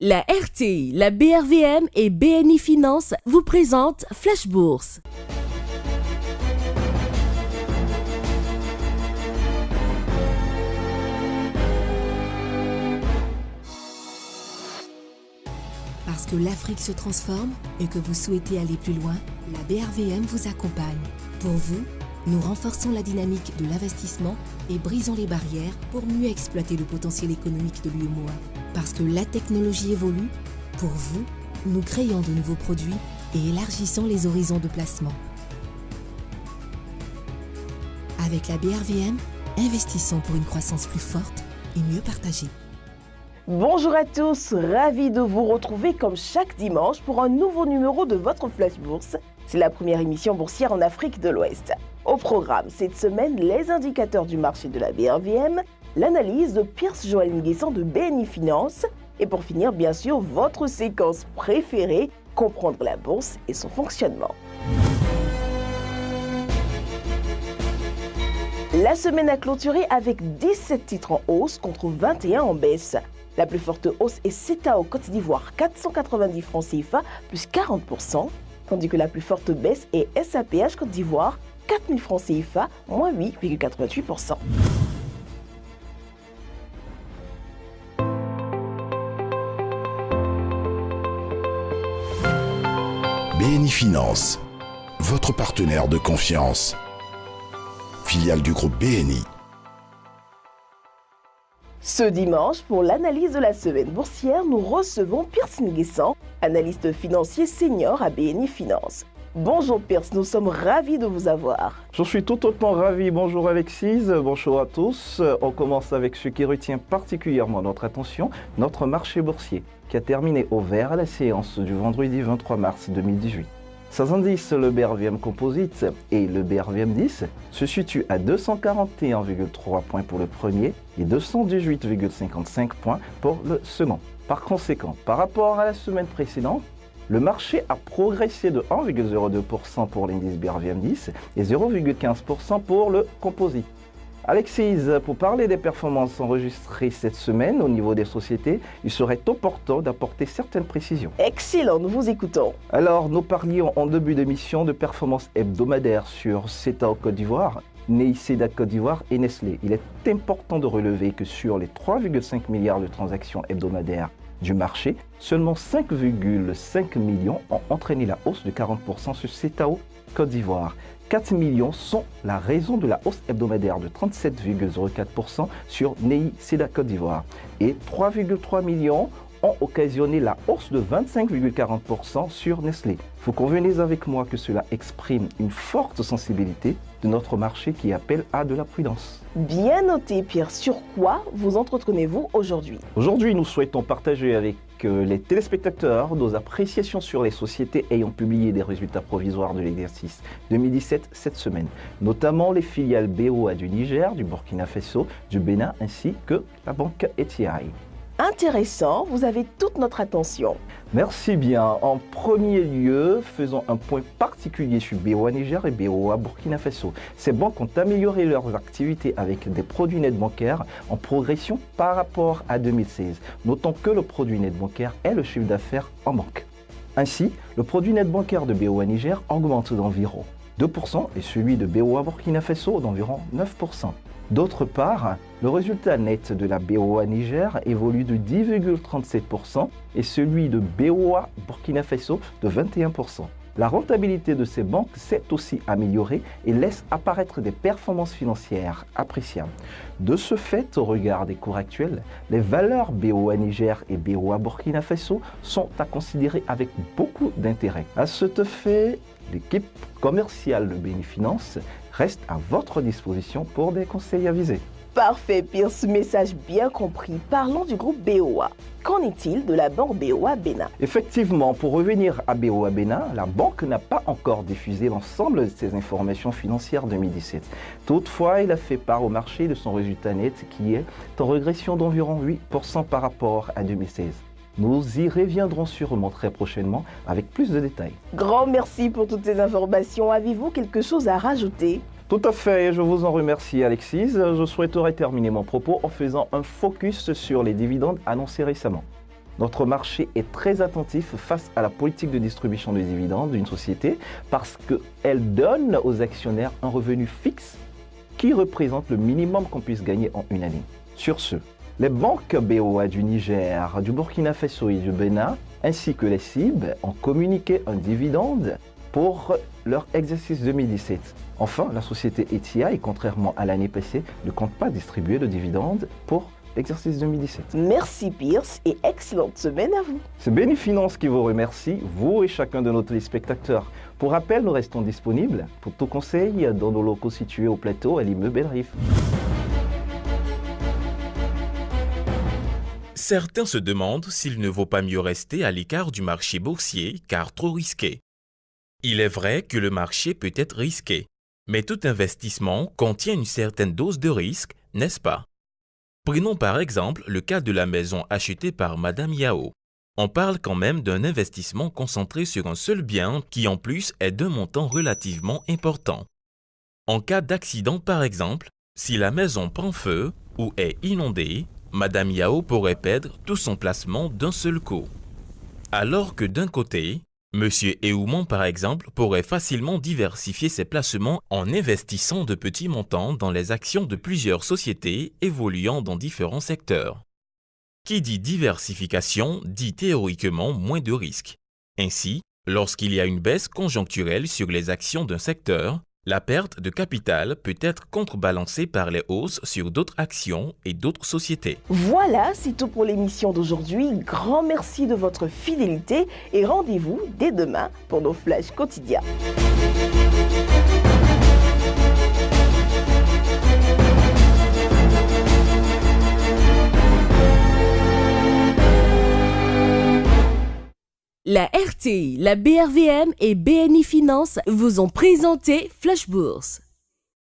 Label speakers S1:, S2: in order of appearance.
S1: La RTI, la BRVM et BNI Finance vous présentent Flash Bourse. Parce que l'Afrique se transforme et que vous souhaitez aller plus loin, la BRVM vous accompagne. Pour vous, nous renforçons la dynamique de l'investissement et brisons les barrières pour mieux exploiter le potentiel économique de l'UEMOA. Parce que la technologie évolue, pour vous, nous créons de nouveaux produits et élargissons les horizons de placement. Avec la BRVM, investissons pour une croissance plus forte et mieux partagée.
S2: Bonjour à tous, ravi de vous retrouver comme chaque dimanche pour un nouveau numéro de votre Flash Bourse. C'est la première émission boursière en Afrique de l'Ouest. Au programme cette semaine, les indicateurs du marché de la BRVM, l'analyse de Pierce Joël Nguessan de BNI Finance et pour finir, bien sûr, votre séquence préférée, comprendre la bourse et son fonctionnement. La semaine a clôturé avec 17 titres en hausse contre 21 en baisse. La plus forte hausse est CETAO Côte d'Ivoire, 490 francs CFA, plus 40%, tandis que la plus forte baisse est SAPH Côte d'Ivoire, 4000 francs CFA, moins 8,88%.
S3: BNI Finance, votre partenaire de confiance. Filiale du groupe BNI.
S2: Ce dimanche, pour l'analyse de la semaine boursière, nous recevons Pierce Nguessan, analyste financier senior à BNI Finance. Bonjour Pierce, nous sommes ravis de vous avoir.
S4: Je suis tout autant ravi. Bonjour Alexis, bonjour à tous. On commence avec ce qui retient particulièrement notre attention, notre marché boursier, qui a terminé au vert à la séance du vendredi 23 mars 2018. Sans indice, le BRVM Composite et le BRVM 10 se situent à 241,3 points pour le premier et 218,55 points pour le second. Par conséquent, par rapport à la semaine précédente, le marché a progressé de 1,02% pour l'indice BRVM 10 et 0,15% pour le Composite. Alexis, pour parler des performances enregistrées cette semaine au niveau des sociétés, il serait opportun d'apporter certaines précisions.
S2: Excellent, nous vous écoutons.
S4: Alors, nous parlions en début d'émission de performances hebdomadaires sur CETAO Côte d'Ivoire, NEI SEDA Côte d'Ivoire et Nestlé. Il est important de relever que sur les 3,5 milliards de transactions hebdomadaires du marché, seulement 5,5 millions ont entraîné la hausse de 40% sur CETAO Côte d'Ivoire. 4 millions sont la raison de la hausse hebdomadaire de 37,04% sur NEI SEDA Côte d'Ivoire et 3,3 millions ont occasionné la hausse de 25,40% sur Nestlé. Vous convenez avec moi que cela exprime une forte sensibilité de notre marché qui appelle à de la prudence.
S2: Bien noté Pierre, sur quoi vous entretenez-vous aujourd'hui?
S4: Aujourd'hui, nous souhaitons partager avec les téléspectateurs nos appréciations sur les sociétés ayant publié des résultats provisoires de l'exercice 2017 cette semaine, notamment les filiales BOA du Niger, du Burkina Faso, du Bénin ainsi que la banque Eti.
S2: Intéressant, vous avez toute notre attention.
S4: Merci bien. En premier lieu, faisons un point particulier sur BOA Niger et BOA Burkina Faso. Ces banques ont amélioré leurs activités avec des produits nets bancaires en progression par rapport à 2016. Notons que le produit net bancaire est le chiffre d'affaires en banque. Ainsi, le produit net bancaire de BOA Niger augmente d'environ 2% et celui de BOA Burkina Faso d'environ 9%. D'autre part, le résultat net de la BOA Niger évolue de 10,37% et celui de BOA Burkina Faso de 21%. La rentabilité de ces banques s'est aussi améliorée et laisse apparaître des performances financières appréciables. De ce fait, au regard des cours actuels, les valeurs BOA Niger et BOA Burkina Faso sont à considérer avec beaucoup d'intérêt. À ce fait, l'équipe commerciale de BNI Finance reste à votre disposition pour des conseils avisés.
S2: Parfait Pierce, message bien compris. Parlons du groupe BOA. Qu'en est-il de la banque BOA Bénin?
S4: Effectivement, pour revenir à BOA Bénin, la banque n'a pas encore diffusé l'ensemble de ses informations financières 2017. Toutefois, il a fait part au marché de son résultat net qui est en régression d'environ 8% par rapport à 2016. Nous y reviendrons sûrement très prochainement avec plus de détails.
S2: Grand merci pour toutes ces informations. Avez-vous quelque chose à rajouter?
S4: Tout à fait, je vous en remercie Alexis. Je souhaiterais terminer mon propos en faisant un focus sur les dividendes annoncés récemment. Notre marché est très attentif face à la politique de distribution de dividendes d'une société parce qu'elle donne aux actionnaires un revenu fixe qui représente le minimum qu'on puisse gagner en une année. Sur ce, les banques BOA du Niger, du Burkina Faso et du Bénin, ainsi que les CIB, ont communiqué un dividende pour leur exercice 2017. Enfin, la société ETI, contrairement à l'année passée, ne compte pas distribuer de dividendes pour l'exercice 2017.
S2: Merci Pierce et excellente semaine à vous.
S4: C'est Bénifinance qui vous remercie, vous et chacun de nos téléspectateurs. Pour rappel, nous restons disponibles pour tout conseil dans nos locaux situés au plateau à l'immeuble Belrive.
S5: Certains se demandent s'il ne vaut pas mieux rester à l'écart du marché boursier car trop risqué. Il est vrai que le marché peut être risqué, mais tout investissement contient une certaine dose de risque, n'est-ce pas? Prenons par exemple le cas de la maison achetée par Madame Yao. On parle quand même d'un investissement concentré sur un seul bien qui en plus est d'un montant relativement important. En cas d'accident par exemple, si la maison prend feu ou est inondée, Madame Yao pourrait perdre tout son placement d'un seul coup. Alors que d'un côté, Monsieur Eouman par exemple pourrait facilement diversifier ses placements en investissant de petits montants dans les actions de plusieurs sociétés évoluant dans différents secteurs. Qui dit diversification dit théoriquement moins de risques. Ainsi, lorsqu'il y a une baisse conjoncturelle sur les actions d'un secteur, la perte de capital peut être contrebalancée par les hausses sur d'autres actions et d'autres sociétés.
S2: Voilà, c'est tout pour l'émission d'aujourd'hui. Grand merci de votre fidélité et rendez-vous dès demain pour nos flashs quotidiens.
S1: La RTI, la BRVM et BNI Finance vous ont présenté Flash Bourse.